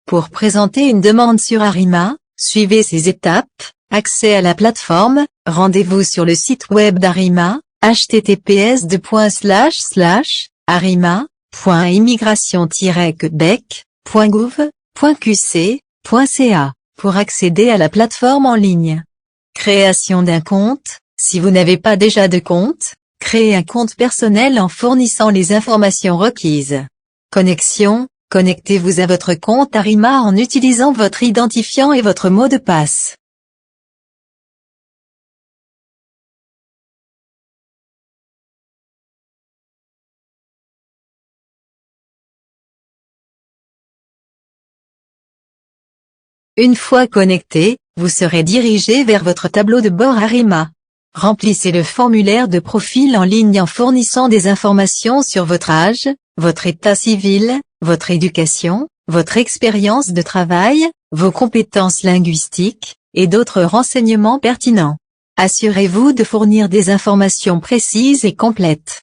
Pour présenter une demande sur Arima, suivez ces étapes. Accès à la plateforme, rendez-vous sur le site web d'Arima, https://arima.immigration-quebec.gouv.qc.ca, pour accéder à la plateforme en ligne. Création d'un compte. Si vous n'avez pas déjà de compte, créez un compte personnel en fournissant les informations requises. Connexion. Connectez-vous à votre compte Arima en utilisant votre identifiant et votre mot de passe. Une fois connecté, vous serez dirigé vers votre tableau de bord Arima. Remplissez le formulaire de profil en ligne en fournissant des informations sur votre âge, votre état civil, votre éducation, votre expérience de travail, vos compétences linguistiques, et d'autres renseignements pertinents. Assurez-vous de fournir des informations précises et complètes.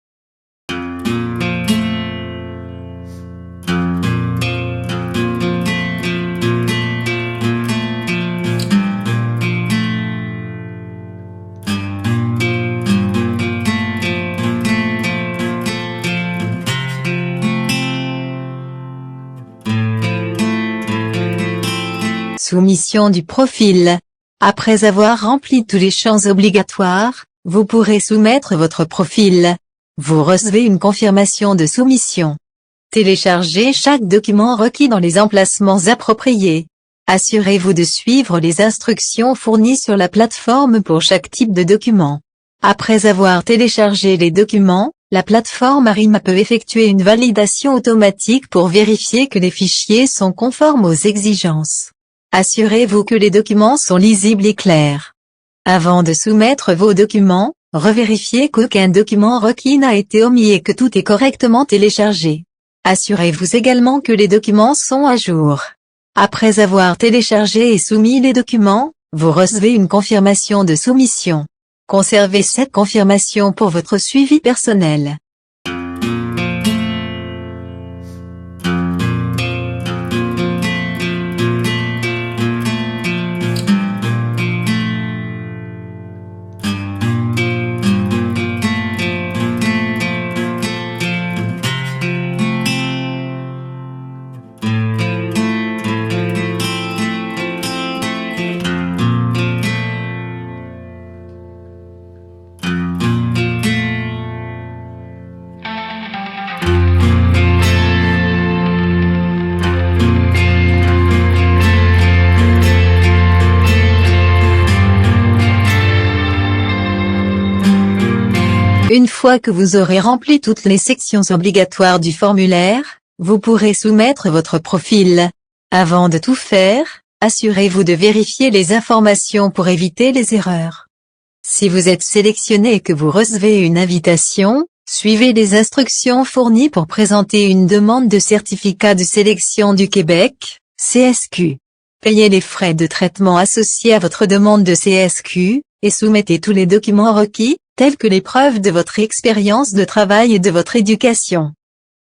Soumission du profil. Après avoir rempli tous les champs obligatoires, vous pourrez soumettre votre profil. Vous recevez une confirmation de soumission. Téléchargez chaque document requis dans les emplacements appropriés. Assurez-vous de suivre les instructions fournies sur la plateforme pour chaque type de document. Après avoir téléchargé les documents, la plateforme Arima peut effectuer une validation automatique pour vérifier que les fichiers sont conformes aux exigences. Assurez-vous que les documents sont lisibles et clairs. Avant de soumettre vos documents, revérifiez qu'aucun document requis n'a été omis et que tout est correctement téléchargé. Assurez-vous également que les documents sont à jour. Après avoir téléchargé et soumis les documents, vous recevez une confirmation de soumission. Conservez cette confirmation pour votre suivi personnel. Une fois que vous aurez rempli toutes les sections obligatoires du formulaire, vous pourrez soumettre votre profil. Avant de tout faire, assurez-vous de vérifier les informations pour éviter les erreurs. Si vous êtes sélectionné et que vous recevez une invitation, suivez les instructions fournies pour présenter une demande de certificat de sélection du Québec, CSQ. Payez les frais de traitement associés à votre demande de CSQ, et soumettez tous les documents requis, tels que les preuves de votre expérience de travail et de votre éducation.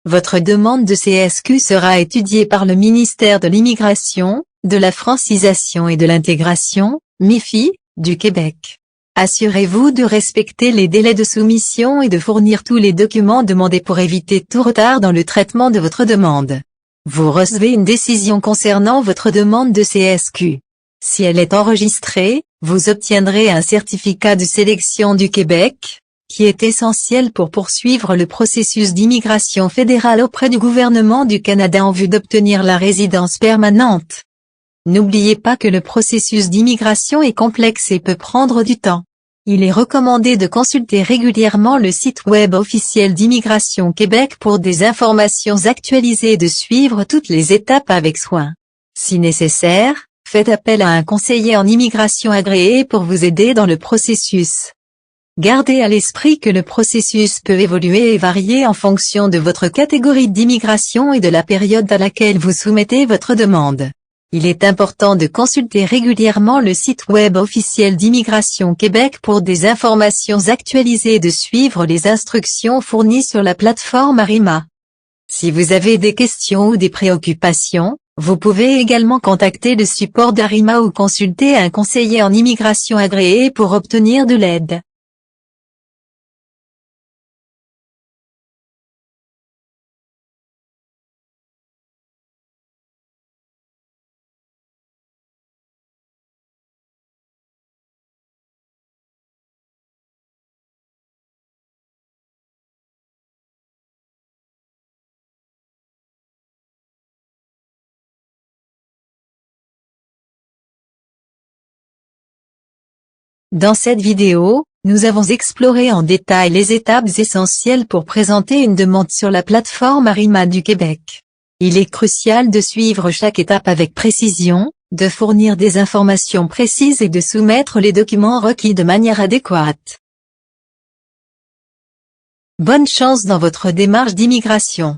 Votre demande de CSQ sera étudiée par le ministère de l'Immigration, de la Francisation et de l'Intégration, MIFI, du Québec. Assurez-vous de respecter les délais de soumission et de fournir tous les documents demandés pour éviter tout retard dans le traitement de votre demande. Vous recevez une décision concernant votre demande de CSQ. Si elle est enregistrée, vous obtiendrez un certificat de sélection du Québec, qui est essentiel pour poursuivre le processus d'immigration fédérale auprès du gouvernement du Canada en vue d'obtenir la résidence permanente. N'oubliez pas que le processus d'immigration est complexe et peut prendre du temps. Il est recommandé de consulter régulièrement le site web officiel d'Immigration Québec pour des informations actualisées et de suivre toutes les étapes avec soin. Si nécessaire, faites appel à un conseiller en immigration agréé pour vous aider dans le processus. Gardez à l'esprit que le processus peut évoluer et varier en fonction de votre catégorie d'immigration et de la période à laquelle vous soumettez votre demande. Il est important de consulter régulièrement le site web officiel d'Immigration Québec pour des informations actualisées et de suivre les instructions fournies sur la plateforme Arima. Si vous avez des questions ou des préoccupations, Vous pouvez également contacter le support d'Arima ou consulter un conseiller en immigration agréé pour obtenir de l'aide. Dans cette vidéo, nous avons exploré en détail les étapes essentielles pour présenter une demande sur la plateforme Arima du Québec. Il est crucial de suivre chaque étape avec précision, de fournir des informations précises et de soumettre les documents requis de manière adéquate. Bonne chance dans votre démarche d'immigration.